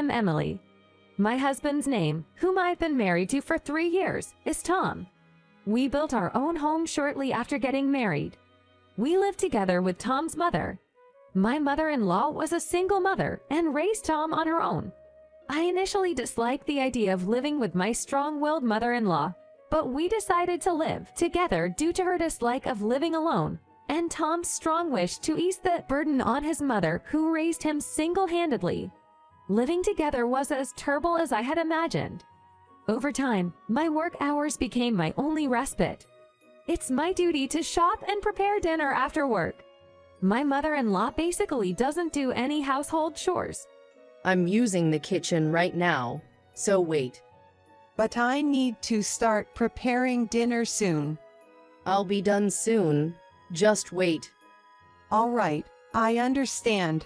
am Emily. My husband's name, whom I've been married to for 3 years, is Tom. We built our own home shortly after getting married. We lived together with Tom's mother. My mother-in-law was a single mother and raised Tom on her own. I initially disliked the idea of living with my strong-willed mother-in-law, but we decided to live together due to her dislike of living alone and Tom's strong wish to ease the burden on his mother, who raised him single-handedly. Living together was as terrible as I had imagined. Over time, my work hours became my only respite. It's my duty to shop and prepare dinner after work. My mother-in-law basically doesn't do any household chores. I'm using the kitchen right now, so wait. But I need to start preparing dinner soon. I'll be done soon. Just wait. All right, I understand.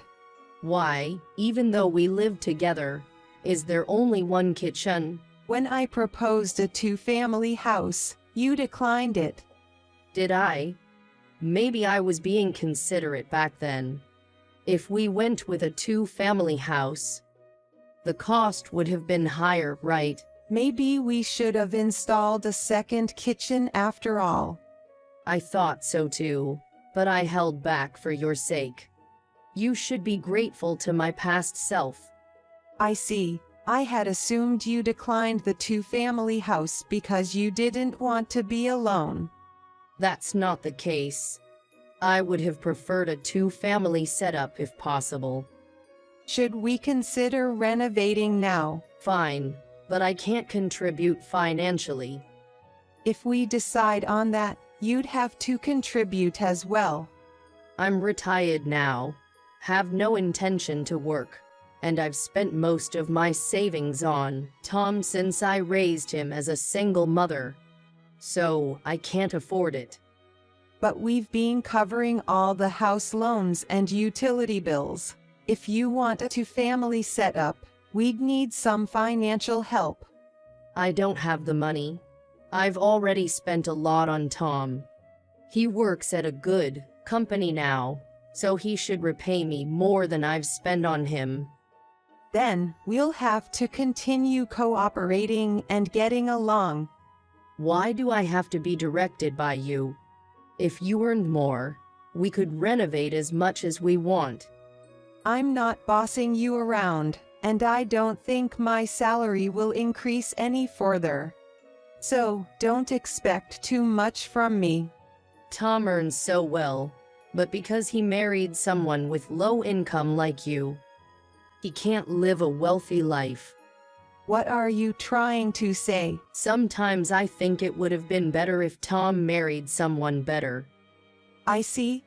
Why, even though we live together, is there only one kitchen? When I proposed a two-family house, you declined it. Did I? Maybe I was being considerate back then. If we went with a two-family house, the cost would have been higher, right? Maybe we should have installed a second kitchen after all. I thought so too, but I held back for your sake. You should be grateful to my past self. I see. I had assumed you declined the two-family house because you didn't want to be alone. That's not the case. I would have preferred a two-family setup if possible. Should we consider renovating now? Fine, but I can't contribute financially. If we decide on that, you'd have to contribute as well. I'm retired now, have no intention to work, and I've spent most of my savings on Tom since I raised him as a single mother. So I can't afford it. But we've been covering all the house loans and utility bills. If you want a two-family setup, we'd need some financial help. I don't have the money. I've already spent a lot on Tom. He works at a good company now, so he should repay me more than I've spent on him. Then we'll have to continue cooperating and getting along. Why do I have to be directed by you? If you earned more, we could renovate as much as we want. I'm not bossing you around, and I don't think my salary will increase any further. So, don't expect too much from me. Tom earns so well, but because he married someone with low income like you, he can't live a wealthy life. What are you trying to say? Sometimes I think it would have been better if Tom married someone better. I see.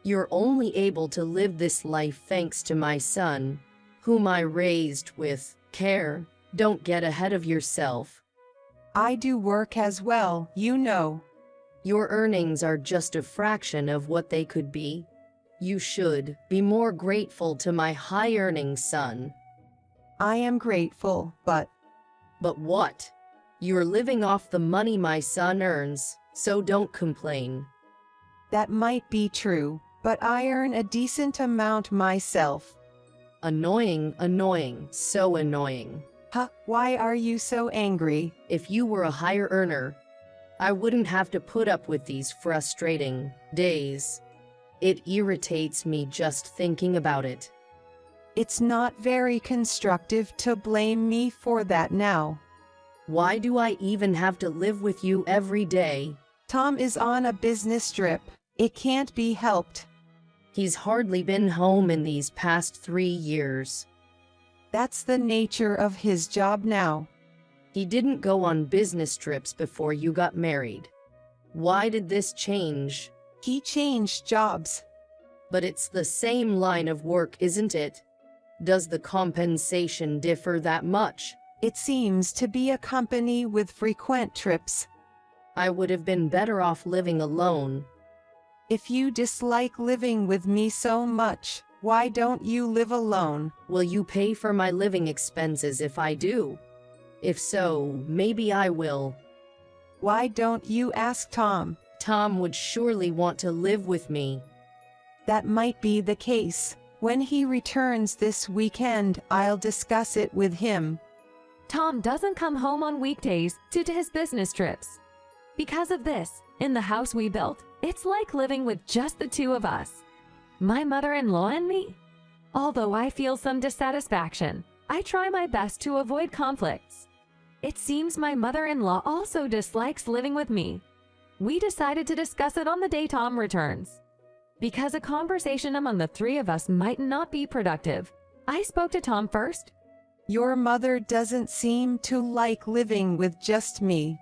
You're only able to live this life thanks to my son, whom I raised with care. Don't get ahead of yourself. I do work as well, you know. Your earnings are just a fraction of what they could be. You should be more grateful to my high-earning son. I am grateful, but... But what? You're living off the money my son earns, so don't complain. That might be true, but I earn a decent amount myself. Annoying, so annoying. Huh, why are you so angry? If you were a higher earner, I wouldn't have to put up with these frustrating days. It irritates me just thinking about it. It's not very constructive to blame me for that now. Why do I even have to live with you every day? Tom is on a business trip. It can't be helped. He's hardly been home in these past 3 years. That's the nature of his job now. He didn't go on business trips before you got married. Why did this change? He changed jobs. But it's the same line of work, isn't it? Does the compensation differ that much? It seems to be a company with frequent trips. I would have been better off living alone. If you dislike living with me so much, why don't you live alone? Will you pay for my living expenses if I do? If so, maybe I will. Why don't you ask Tom? Tom would surely want to live with me. That might be the case, When he returns this weekend, I'll discuss it with him. Tom doesn't come home on weekdays due to his business trips. Because of this, in the house we built, it's like living with just the two of us. My mother-in-law and me. Although I feel some dissatisfaction, I try my best to avoid conflicts. It seems my mother-in-law also dislikes living with me. We decided to discuss it on the day Tom returns. Because a conversation among the three of us might not be productive, I spoke to Tom first. Your mother doesn't seem to like living with just me.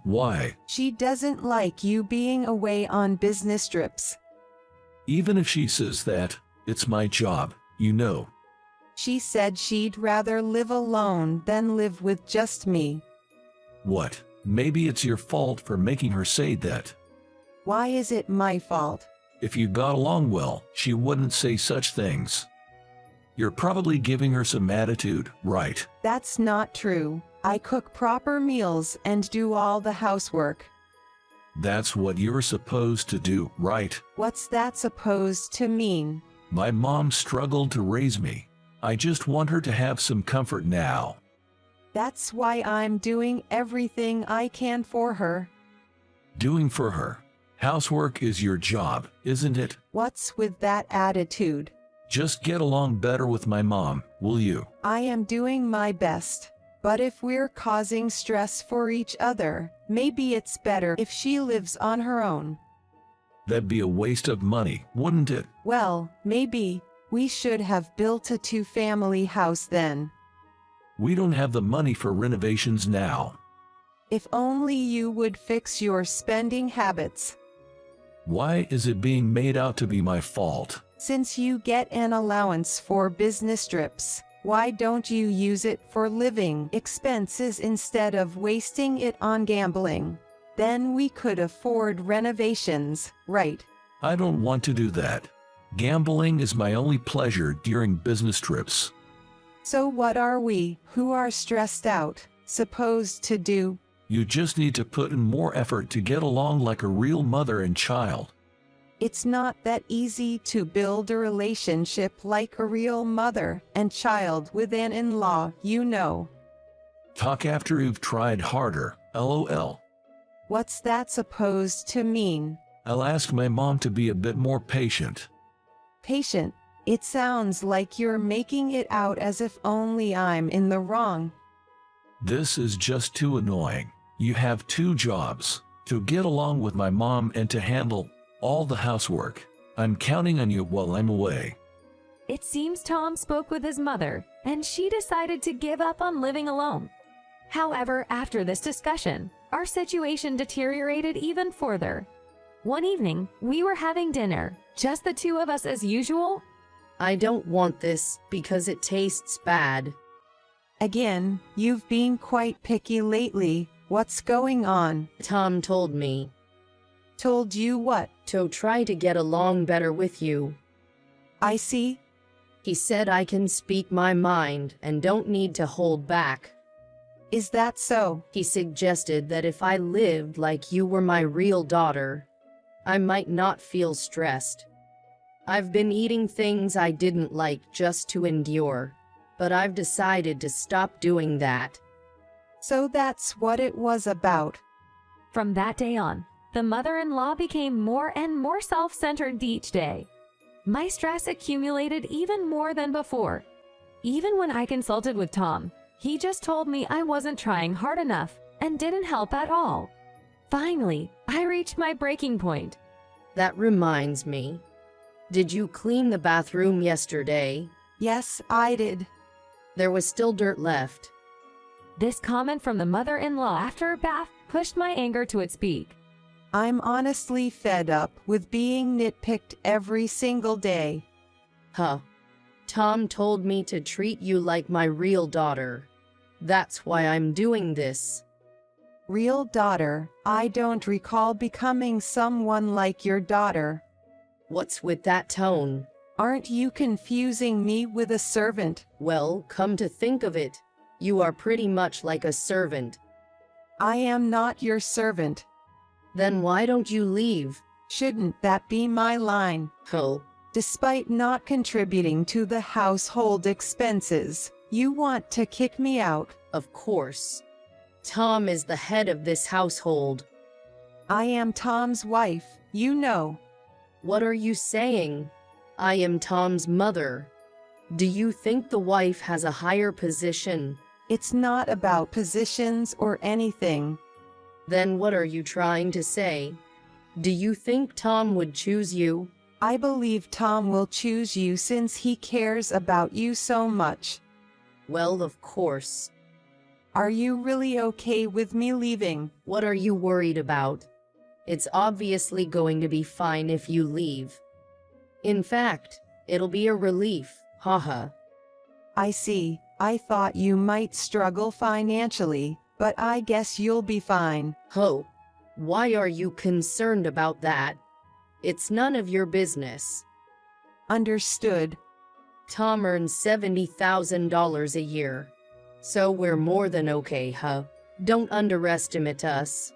Why? She doesn't like you being away on business trips. Even if she says that, it's my job, you know. She said she'd rather live alone than live with just me. What? Maybe it's your fault for making her say that. Why is it my fault? If you got along well, she wouldn't say such things. You're probably giving her some attitude, right? That's not true. I cook proper meals and do all the housework. That's what you're supposed to do, right? What's that supposed to mean? My mom struggled to raise me. I just want her to have some comfort now. That's why I'm doing everything I can for her. Doing for her. Housework is your job, isn't it? What's with that attitude? Just get along better with my mom, will you? I am doing my best. But if we're causing stress for each other, maybe it's better if she lives on her own. That'd be a waste of money, wouldn't it? Well, maybe we should have built a two-family house then. We don't have the money for renovations now. If only you would fix your spending habits. Why is it being made out to be my fault? Since you get an allowance for business trips, why don't you use it for living expenses instead of wasting it on gambling? Then we could afford renovations, right? I don't want to do that. Gambling is my only pleasure during business trips. So what are we, who are stressed out, supposed to do? You just need to put in more effort to get along like a real mother and child. It's not that easy to build a relationship like a real mother and child with an in-law, you know. Talk after you've tried harder, LOL. What's that supposed to mean? I'll ask my mom to be a bit more patient. Patient? It sounds like you're making it out as if only I'm in the wrong. This is just too annoying. You have two jobs, to get along with my mom and to handle all the housework. I'm counting on you while I'm away. It seems Tom spoke with his mother, and she decided to give up on living alone. However, after this discussion, our situation deteriorated even further. One evening, we were having dinner, just the two of us as usual. I don't want this because it tastes bad. Again, you've been quite picky lately. What's going on? Tom told me. Told you what? To try to get along better with you. I see. He said I can speak my mind and don't need to hold back. Is that so? He suggested that if I lived like you were my real daughter, I might not feel stressed. I've been eating things I didn't like just to endure, but I've decided to stop doing that. So that's what it was about. From that day on, the mother-in-law became more and more self-centered each day. My stress accumulated even more than before. Even when I consulted with Tom, he just told me I wasn't trying hard enough and didn't help at all. Finally, I reached my breaking point. That reminds me. Did you clean the bathroom yesterday? Yes, I did. There was still dirt left. This comment from the mother-in-law after a bath pushed my anger to its peak. I'm honestly fed up with being nitpicked every single day. Huh. Tom told me to treat you like my real daughter. That's why I'm doing this. Real daughter? I don't recall becoming someone like your daughter. What's with that tone? Aren't you confusing me with a servant? Well, come to think of it, you are pretty much like a servant. I am not your servant. Then why don't you leave? Shouldn't that be my line? Oh, Despite not contributing to the household expenses, you want to kick me out. Of course. Tom is the head of this household. I am Tom's wife, you know. What are you saying? I am Tom's mother. Do you think the wife has a higher position? It's not about positions or anything. Then what are you trying to say? Do you think Tom would choose you? I believe Tom will choose you since he cares about you so much. Well, of course. Are you really okay with me leaving? What are you worried about? It's obviously going to be fine if you leave. In fact, it'll be a relief, haha. I see. I thought you might struggle financially, but I guess you'll be fine. Ho, why are you concerned about that? It's none of your business. Understood. Tom earns $70,000 a year. So we're more than okay, huh? Don't underestimate us.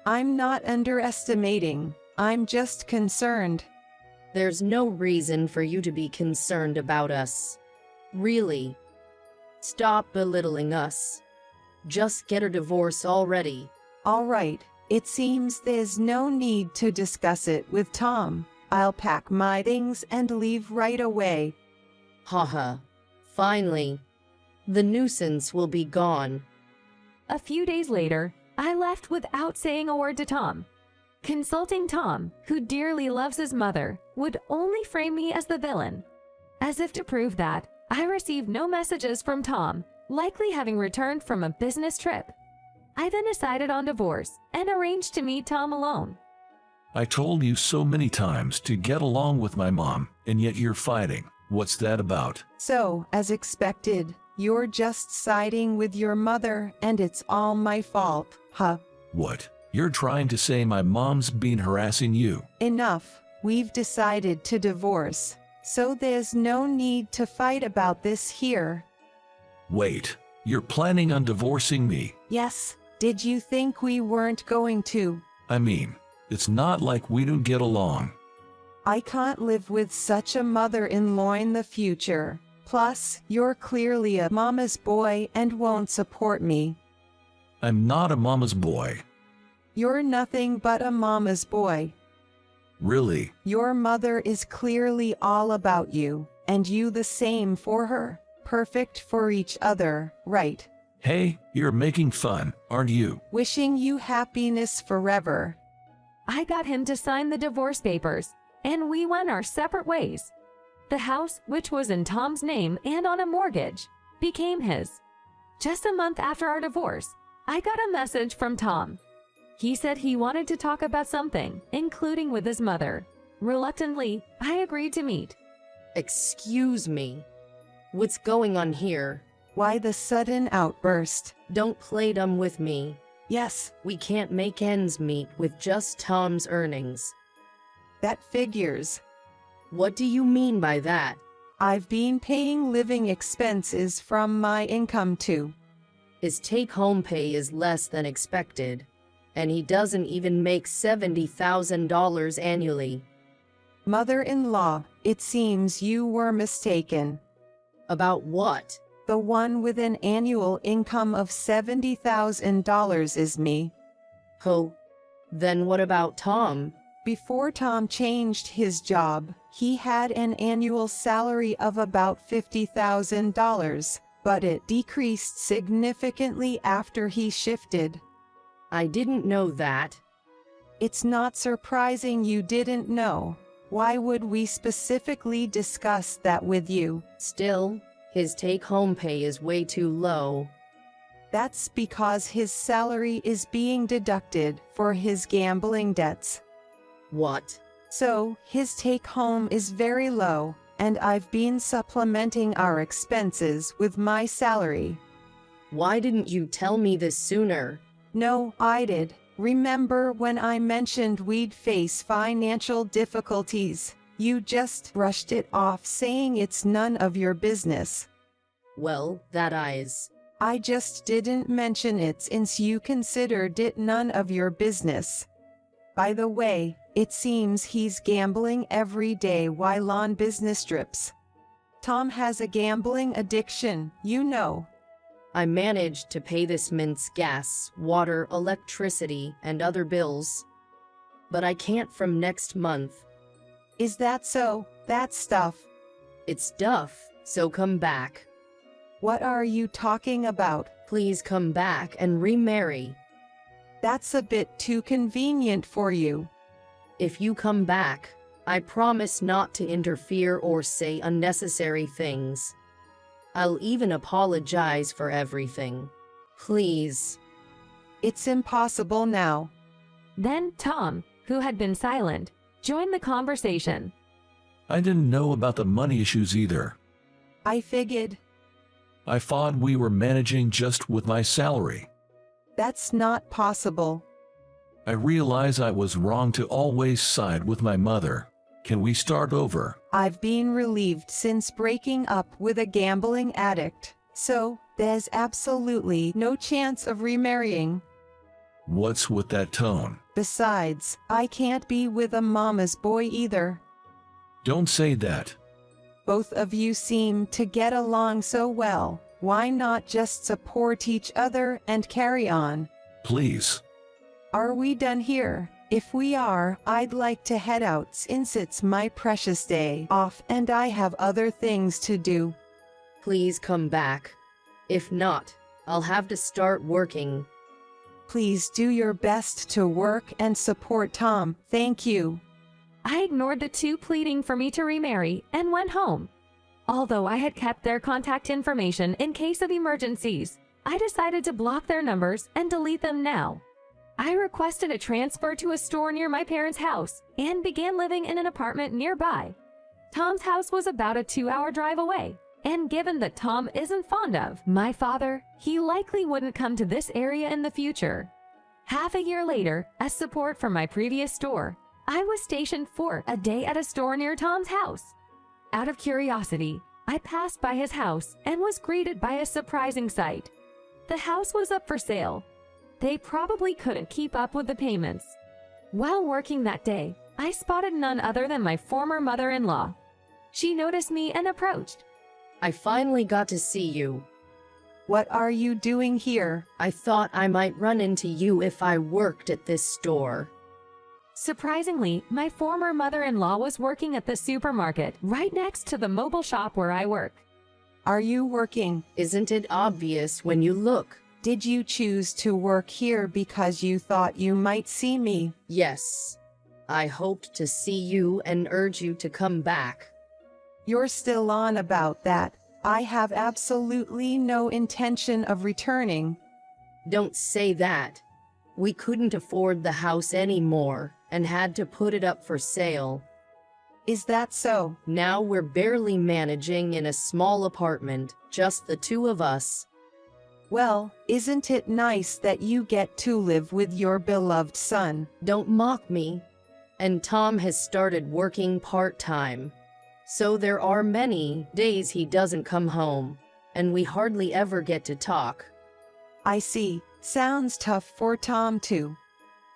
I'm not underestimating. I'm just concerned. There's no reason for you to be concerned about us. Really. Stop belittling us. Just get a divorce already. All right. It seems there's no need to discuss it with Tom. I'll pack my things and leave right away. Haha. Finally. The nuisance will be gone. A few days later, I left without saying a word to Tom. Consulting Tom, who dearly loves his mother, would only frame me as the villain. As if to prove that, I received no messages from Tom, likely having returned from a business trip. I then decided on divorce and arranged to meet Tom alone. I told you so many times to get along with my mom, and yet you're fighting. What's that about? So, as expected, you're just siding with your mother and it's all my fault, huh? What? You're trying to say my mom's been harassing you? Enough. We've decided to divorce. So there's no need to fight about this here. Wait, you're planning on divorcing me? Yes. Did you think we weren't going to? I mean, it's not like we don't get along. I can't live with such a mother-in-law in the future. Plus, you're clearly a mama's boy and won't support me. I'm not a mama's boy. You're nothing but a mama's boy. Really? Your mother is clearly all about you, and you the same for her. Perfect for each other, right? Hey, you're making fun, aren't you? Wishing you happiness forever. I got him to sign the divorce papers, and we went our separate ways. The house, which was in Tom's name and on a mortgage, became his. Just a month after our divorce, I got a message from Tom. He said he wanted to talk about something, including with his mother. Reluctantly, I agreed to meet. Excuse me. What's going on here? Why the sudden outburst? Don't play dumb with me. Yes, We can't make ends meet with just Tom's earnings. that figures. What do you mean by that? I've been paying living expenses from my income too. His take-home pay is less than expected, and he doesn't even make $70,000 annually. Mother-in-law, it seems you were mistaken. About what? The one with an annual income of $70,000 is me. Oh, then what about Tom? Before Tom changed his job, he had an annual salary of about $50,000, but it decreased significantly after he shifted. I didn't know that. It's not surprising you didn't know. Why would we specifically discuss that with you? Still, his take-home pay is way too low. That's because his salary is being deducted for his gambling debts. What? So, his take-home is very low, and I've been supplementing our expenses with my salary. Why didn't you tell me this sooner? No, I did. Remember when I mentioned we'd face financial difficulties? You just brushed it off saying it's none of your business. Well, that is. I just didn't mention it since you considered it none of your business. By the way, It seems he's gambling every day while on business trips. Tom has a gambling addiction, you know. I managed to pay this month's gas, water, electricity, and other bills. But I can't from next month. Is that so? That's stuff. It's duff, so come back. What are you talking about? Please come back and remarry. That's a bit too convenient for you. If you come back, I promise not to interfere or say unnecessary things. I'll even apologize for everything. Please. It's impossible now. Then Tom, who had been silent, joined the conversation. I didn't know about the money issues either. I figured. I thought we were managing just with my salary. That's not possible. I realize I was wrong to always side with my mother. Can we start over? I've been relieved since breaking up with a gambling addict, so there's absolutely no chance of remarrying. What's with that tone? Besides, I can't be with a mama's boy either. Don't say that. Both of you seem to get along so well. Why not just support each other and carry on? Please. Are we done here? If we are, I'd like to head out since it's my precious day off and I have other things to do. Please come back. If not, I'll have to start working. Please do your best to work and support Tom. Thank you. I ignored the two pleading for me to remarry and went home. Although I had kept their contact information in case of emergencies, I decided to block their numbers and delete them now. I requested a transfer to a store near my parents' house and began living in an apartment nearby. Tom's house was about a 2-hour drive away, and given that Tom isn't fond of my father, he likely wouldn't come to this area in the future. Half a year later, as support from my previous store, I was stationed for a day at a store near Tom's house. Out of curiosity, I passed by his house and was greeted by a surprising sight. The house was up for sale. They probably couldn't keep up with the payments. While working that day, I spotted none other than my former mother-in-law. She noticed me and approached. I finally got to see you. What are you doing here? I thought I might run into you if I worked at this store. Surprisingly, my former mother-in-law was working at the supermarket right next to the mobile shop where I work. Are you working? Isn't it obvious when you look? Did you choose to work here because you thought you might see me? Yes. I hoped to see you and urge you to come back. You're still on about that. I have absolutely no intention of returning. Don't say that. We couldn't afford the house anymore and had to put it up for sale. Is that so? Now we're barely managing in a small apartment, just the two of us. Well, isn't it nice that you get to live with your beloved son? Don't mock me. And Tom has started working part-time. So there are many days he doesn't come home, and we hardly ever get to talk. I see. Sounds tough for Tom too.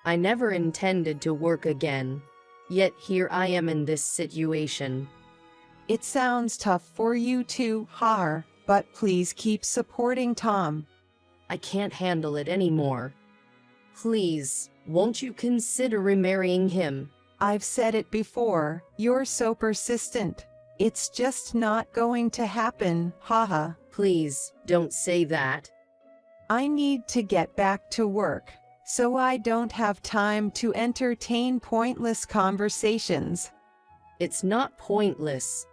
I never intended to work again, yet here I am in this situation. It sounds tough for you too, Har, but please keep supporting Tom. I can't handle it anymore. Please, won't you consider remarrying him? I've said it before, you're so persistent. It's just not going to happen, haha. Please, don't say that. I need to get back to work, so I don't have time to entertain pointless conversations. It's not pointless.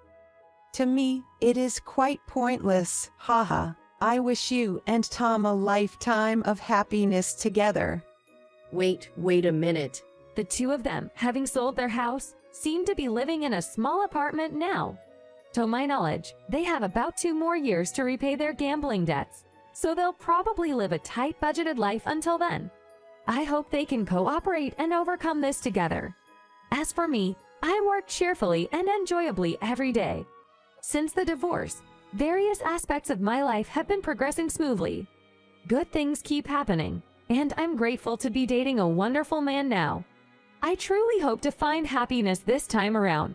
To me, it is quite pointless, haha. I wish you and Tom a lifetime of happiness together. Wait a minute. The two of them, having sold their house, seem to be living in a small apartment now. To my knowledge, they have about 2 more years to repay their gambling debts, so they'll probably live a tight budgeted life until then. I hope they can cooperate and overcome this together. As for me, I work cheerfully and enjoyably every day. Since the divorce, various aspects of my life have been progressing smoothly. Good things keep happening, and I'm grateful to be dating a wonderful man now. I truly hope to find happiness this time around.